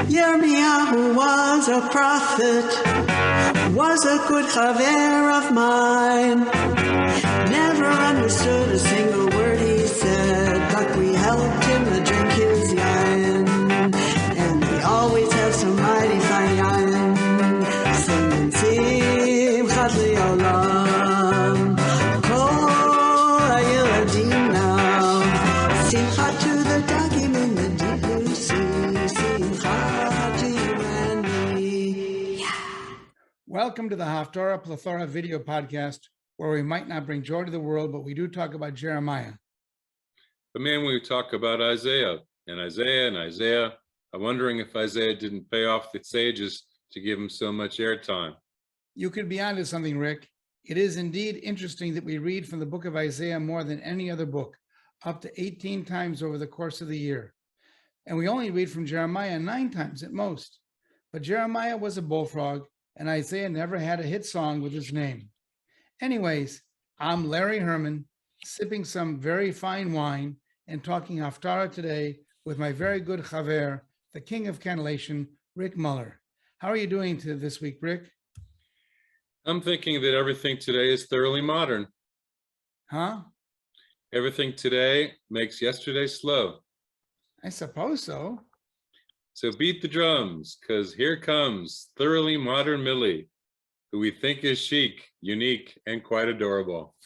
Yirmiyahu was a prophet, was a good chaver of mine. Never understood a single word he said, but we helped him to drink his yain. And we always have some mighty fine yain. Singing Simchat Le'olam, Kol HaYiladim now. Simchat to the dagim in the deep blue sea. Simchat to you and me. Welcome to the Haftarah Plethora video podcast, where we might not bring joy to the world, but we do talk about Jeremiah. But man, we talk about Isaiah and Isaiah. I'm wondering if Isaiah didn't pay off the sages to give him so much airtime. You could be onto something, Rick. It is indeed interesting that we read from the book of Isaiah more than any other book, up to 18 times over the course of the year. And we only read from Jeremiah 9 times at most. But Jeremiah was a bullfrog, and Isaiah never had a hit song with his name. Anyways, I'm Larry Herman, sipping some very fine wine and talking Haftarah today with my very good chaver, the king of consolation, Rick Muller. How are you doing this week, Rick? I'm thinking that everything today is thoroughly modern. Huh? Everything today makes yesterday slow. I suppose so. So beat the drums, because here comes thoroughly modern Millie, who we think is chic, unique, and quite adorable.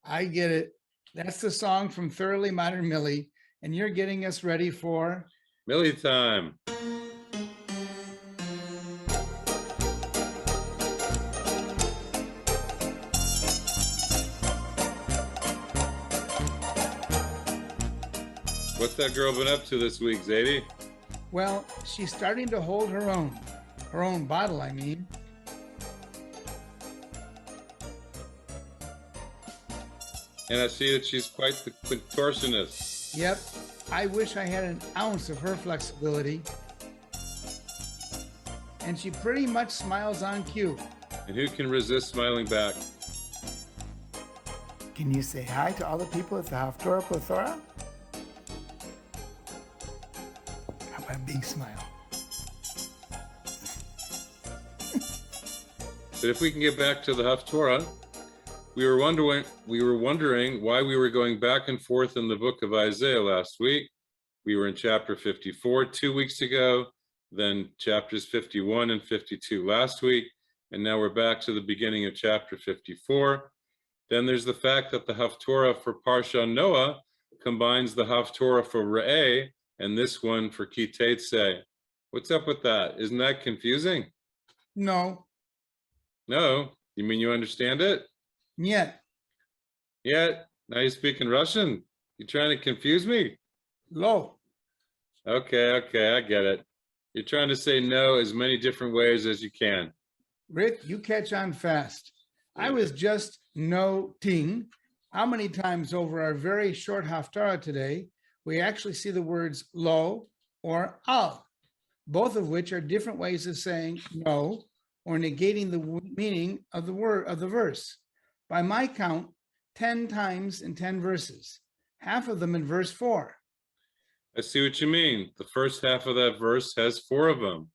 I get it. That's the song from Thoroughly Modern Millie, and you're getting us ready for Millie time. What's that girl been up to this week, Zadie? Well, she's starting to hold her own bottle, I mean. And I see that she's quite the contortionist. Yep, I wish I had an ounce of her flexibility. And she pretty much smiles on cue. And who can resist smiling back? Can you say hi to all the people at the Haftarah Plethora? How about a big smile? But if we can get back to the Haftarah, we were wondering why we were going back and forth in the book of Isaiah last week. We were in chapter 54 2 weeks ago, then chapters 51 and 52 last week, and now we're back to the beginning of chapter 54. Then there's the fact that the Haftarah for Parsha Noah combines the Haftarah for Re'eh and this one for Tetzei. What's up with that? Isn't that confusing? No. No? You mean you understand it? Yet. Yet? Now you speak in Russian? You trying to confuse me? Lo. Okay, I get it. You're trying to say no as many different ways as you can. Rick, you catch on fast. I was just noting how many times over our very short Haftarah today, we actually see the words lo or al, both of which are different ways of saying no or negating the meaning of the verse. By my count, 10 times in 10 verses, half of them in verse 4. I see what you mean. The first half of that verse has 4 of them.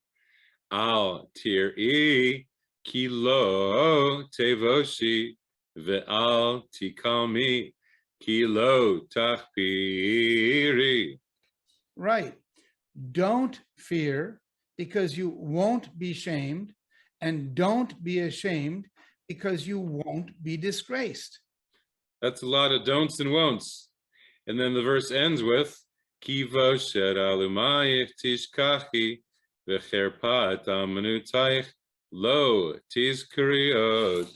Al tir'i ki lo tevoshi ve'al tikami ki lo tachpiri. Right. Don't fear because you won't be shamed, and don't be ashamed because you won't be disgraced. That's a lot of don'ts and won'ts. And then the verse ends with Ki vosher alumayich tishkachi v'cherpat amanutayich lo tizkariod.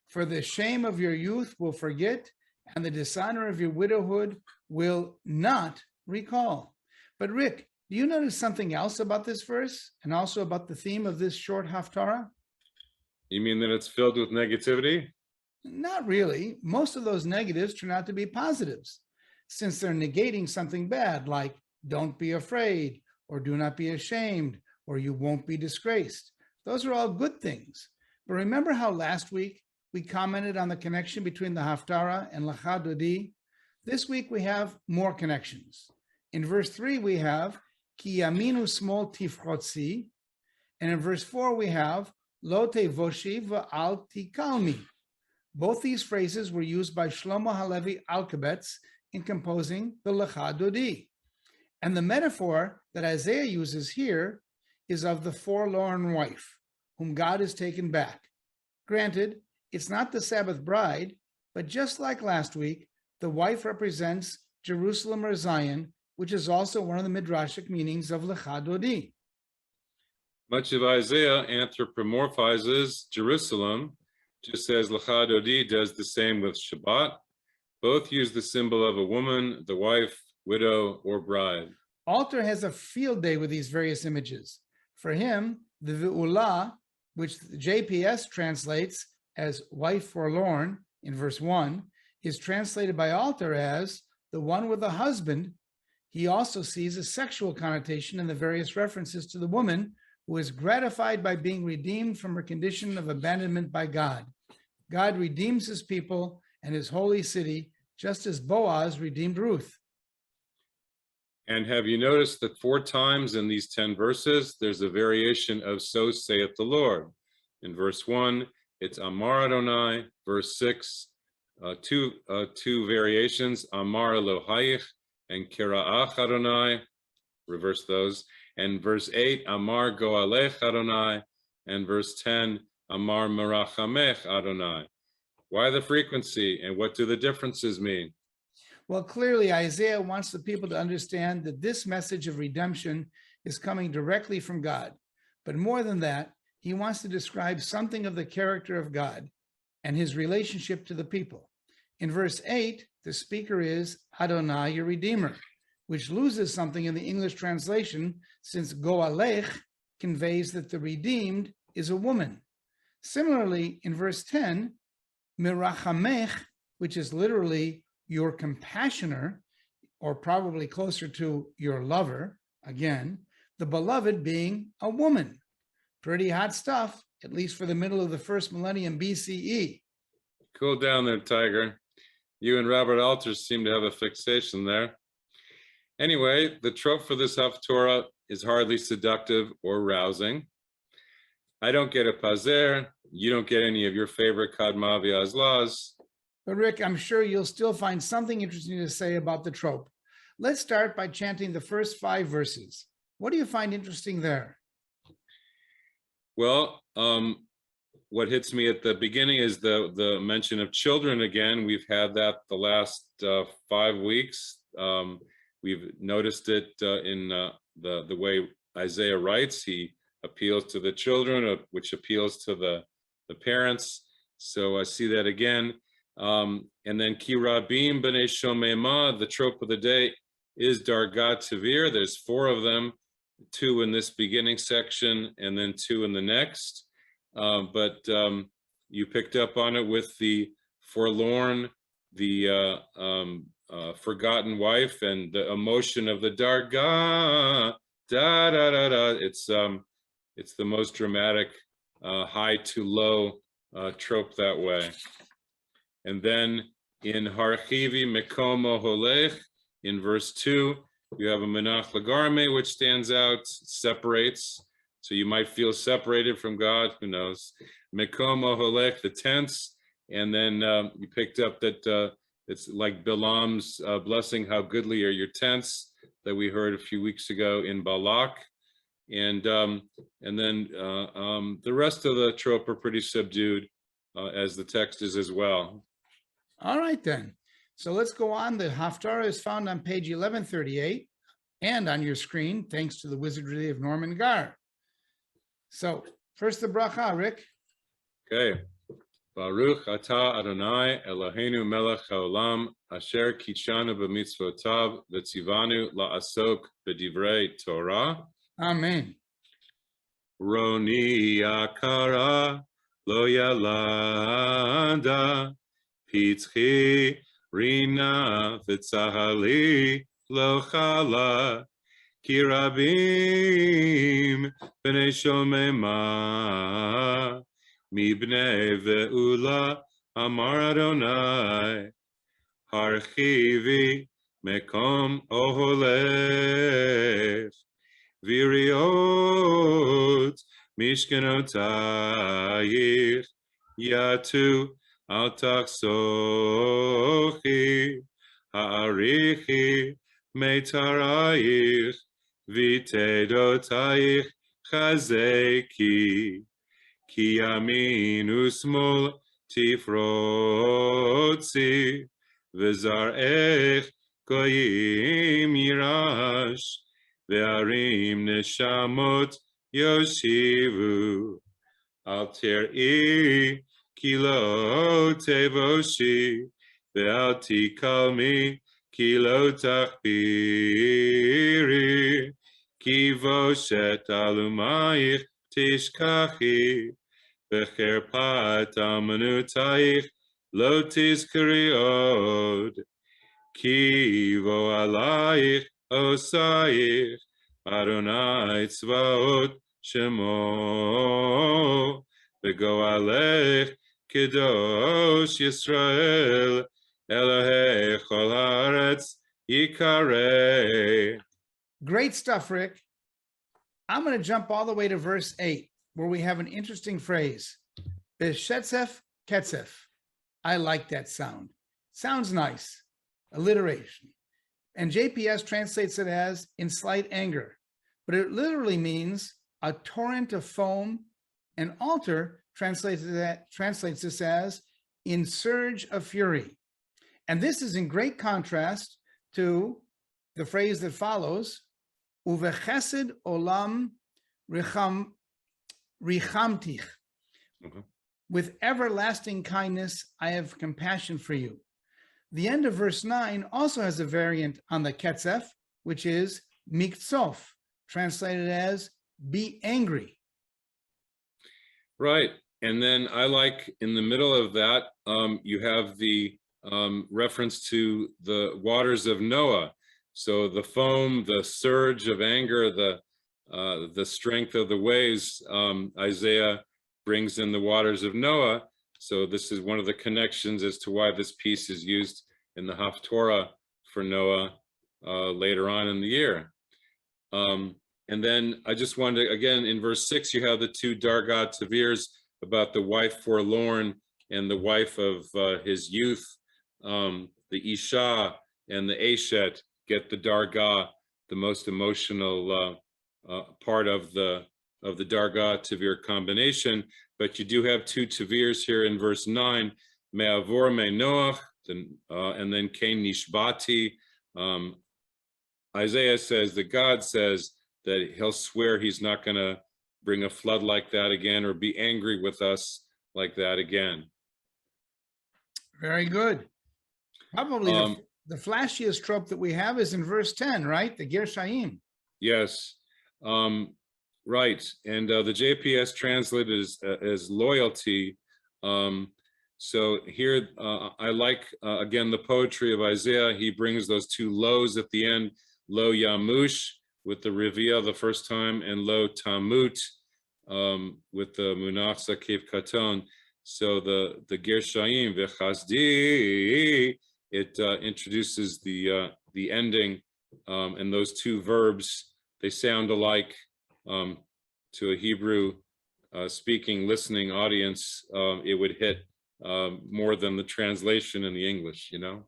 For the shame of your youth will forget, and the dishonor of your widowhood will not recall. But Rick, do you notice something else about this verse and also about the theme of this short Haftarah? You mean that it's filled with negativity? Not really. Most of those negatives turn out to be positives, since they're negating something bad, like don't be afraid, or do not be ashamed, or you won't be disgraced. Those are all good things. But remember how last week we commented on the connection between the Haftarah and Lecha Dodi? This week we have more connections. In verse 3 we have ki yaminu smol tifchotzi. And in verse 4, we have lo tevoshi v'al tikalmi. Both these phrases were used by Shlomo Halevi Alkabetz in composing the Lecha Dodi. And the metaphor that Isaiah uses here is of the forlorn wife, whom God has taken back. Granted, it's not the Sabbath bride, but just like last week, the wife represents Jerusalem or Zion, which is also one of the midrashic meanings of Lecha Dodi. Much of Isaiah anthropomorphizes Jerusalem, just as Lecha Dodi does the same with Shabbat. Both use the symbol of a woman, the wife, widow, or bride. Alter has a field day with these various images. For him, the Ve'ulah, which the JPS translates as wife forlorn in verse 1, is translated by Alter as the one with a husband. He also sees a sexual connotation in the various references to the woman who is gratified by being redeemed from her condition of abandonment by God. God redeems his people and his holy city, just as Boaz redeemed Ruth. And have you noticed that 4 times in these 10 verses, there's a variation of so saith the Lord. In verse 1, it's Amar Adonai. Verse 6, two variations, Amar Elohayich and Kira'ach Adonai, reverse those. And verse 8, Amar Goalech Adonai. And verse 10, Amar Merachamech Adonai. Why the frequency, and what do the differences mean? Well, clearly, Isaiah wants the people to understand that this message of redemption is coming directly from God. But more than that, he wants to describe something of the character of God and his relationship to the people. In verse 8, the speaker is Adonai, your Redeemer, which loses something in the English translation, since Goalech conveys that the redeemed is a woman. Similarly, in verse 10, Mirachamech, which is literally your compassioner, or probably closer to your lover, again, the beloved being a woman. Pretty hot stuff, at least for the middle of the first millennium BCE. Cool down there, Tiger. You and Robert Alter seem to have a fixation there. Anyway, the trope for this Haftarah is hardly seductive or rousing. I don't get a pazer. You don't get any of your favorite Kadma v'Azlaz. But Rick, I'm sure you'll still find something interesting to say about the trope. Let's start by chanting the first 5 verses. What do you find interesting there? Well, what hits me at the beginning is the mention of children again. We've had that the last 5 weeks. We've noticed it in the way Isaiah writes. He appeals to the children, which appeals to the parents. So I see that again. And then Ki Rabim B'nei Shomema, the trope of the day is Dargat Tavir. There's 4 of them, 2 in this beginning section and then 2 in the next. But you picked up on it with the forlorn, the forgotten wife, and the emotion of the Darga, da da da da. It's the most dramatic high to low trope that way. And then in Harchivi Mekomo Holech, in verse 2, you have a Menach Lagarme, which stands out, separates. So you might feel separated from God, who knows. Mekomo Holech, the tents. And then you picked up that it's like Bilam's blessing, how goodly are your tents, that we heard a few weeks ago in Balak. And then the rest of the trope are pretty subdued, as the text is as well. All right, then. So let's go on. The Haftarah is found on page 1138 and on your screen, thanks to the wizardry of Norman Gar. So first the bracha, Rick. Okay. Baruch atah Adonai Eloheinu melech haolam asher kitshanu b'mitzvotav v'tzivanu la'asok b'divrei Torah. Amen. Roni yakara lo yalada Pitzchi Rina v'tzahali lo chala Ki rabim b'nei shomema Mibnei ve'ula amar Adonai Harchivi mekom oholech viriot mishkenotayich yatu al tachsochi ha'arichi meitarayich v'tedotayich chazeki ki yamin usmol tifrotzi v'zarech goyim yirash ve'arim neshamot yoshivu al ter'i kilo tevoshi ve'al tikalmi kilo tachbiri ki voshet alumayich tishkachi v'cherpat amanutayich lo tizkari od ki vo alayich osayich Adonai tzvaot shemo v'goalech kedosh Yisrael Elohei chol haaretz yikareh. Great stuff, Rick. I'm going to jump all the way to verse 8, where we have an interesting phrase, Beshetzef Ketzef. I like that sound. Sounds nice. Alliteration. And JPS translates it as in slight anger, but it literally means a torrent of foam, and Alter translates this as in surge of fury. And this is in great contrast to the phrase that follows, Uvechesed olam richamtich. With everlasting kindness, I have compassion for you. The end of verse 9 also has a variant on the ketzef, which is miktsof, translated as be angry. Right. And then I like in the middle of that, you have the reference to the waters of Noah. So the foam, the surge of anger, the strength of the waves, Isaiah brings in the waters of Noah. So this is one of the connections as to why this piece is used in the Haftarah for Noah later on in the year. And then I just wanted to, again, in verse 6, you have the two Dargat Tavirs about the wife forlorn and the wife of his youth, the Isha and the Eshet get the Dargah, the most emotional part of the Dargah Tavir combination. But you do have two Tavirs here in verse 9, Me'avor Me'noach, and then Kain Nishbati. Isaiah says that God says that he'll swear he's not going to bring a flood like that again or be angry with us like that again. Very good. Probably the flashiest trope that we have is in verse 10, right? The Gershaim. Yes, right. And the JPS translated as loyalty. So here, I like, again, the poetry of Isaiah. He brings those two lows at the end, lo yamush with the rivia the first time, and lo tamut with the munach sakif katon. So the Gershaim v'chasdi, it introduces the ending, and those two verbs, they sound alike to a Hebrew speaking, listening audience. It would hit more than the translation in the English, you know?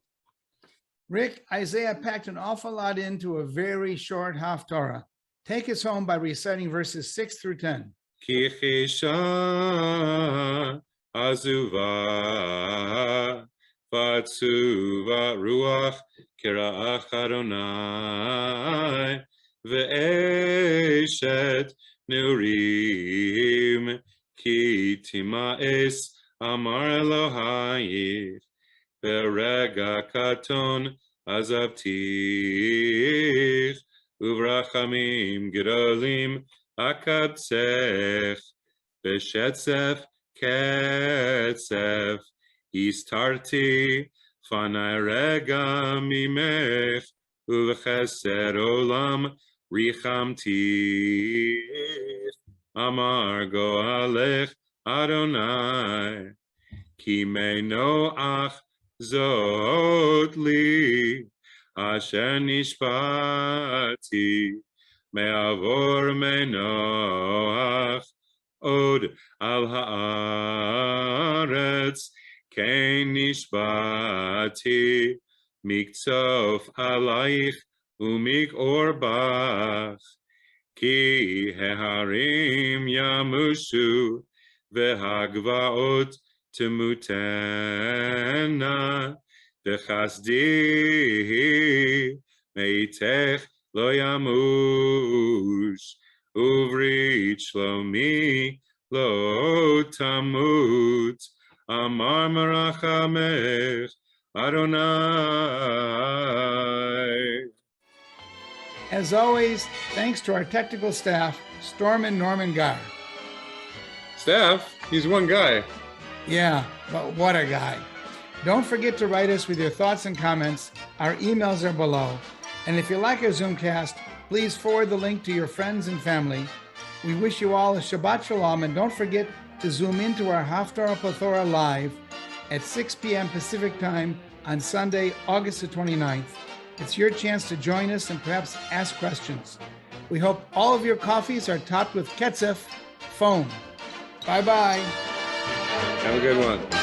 Rick, Isaiah packed an awful lot into a very short Haftarah. Take us home by reciting verses 6 through 10. Ki chisha azuva vatsuva ruach kira'ach Adonai ve'eshet nurim ki tima'es amar Elohayich Berega katon azavtich uvrachamim gedolim akatsech beshetzef ketzef istarti fanai rega mimech uvchesed olam richamtich amar goalech Adonai ki meinoach Zot li asher nishpati me'avor me'noach, od al haaretz, kein nishbati, mikzof alaich, umik orbach, ki heharim yamushu, vehagvaot temutena, vechasdi meitech lo yamush, uvrit shlomi lo tamut, amar merachamech Adonai. As always, thanks to our technical staff, Storm and Norman Gar. Staff, he's one guy. Yeah, but what a guy. Don't forget to write us with your thoughts and comments. Our emails are below. And if you like our Zoomcast, please forward the link to your friends and family. We wish you all a Shabbat Shalom, and don't forget to zoom into our Haftarah Plethora live at 6 p.m. Pacific Time on Sunday, August the 29th. It's your chance to join us and perhaps ask questions. We hope all of your coffees are topped with Ketzef foam. Bye-bye. Have a good one.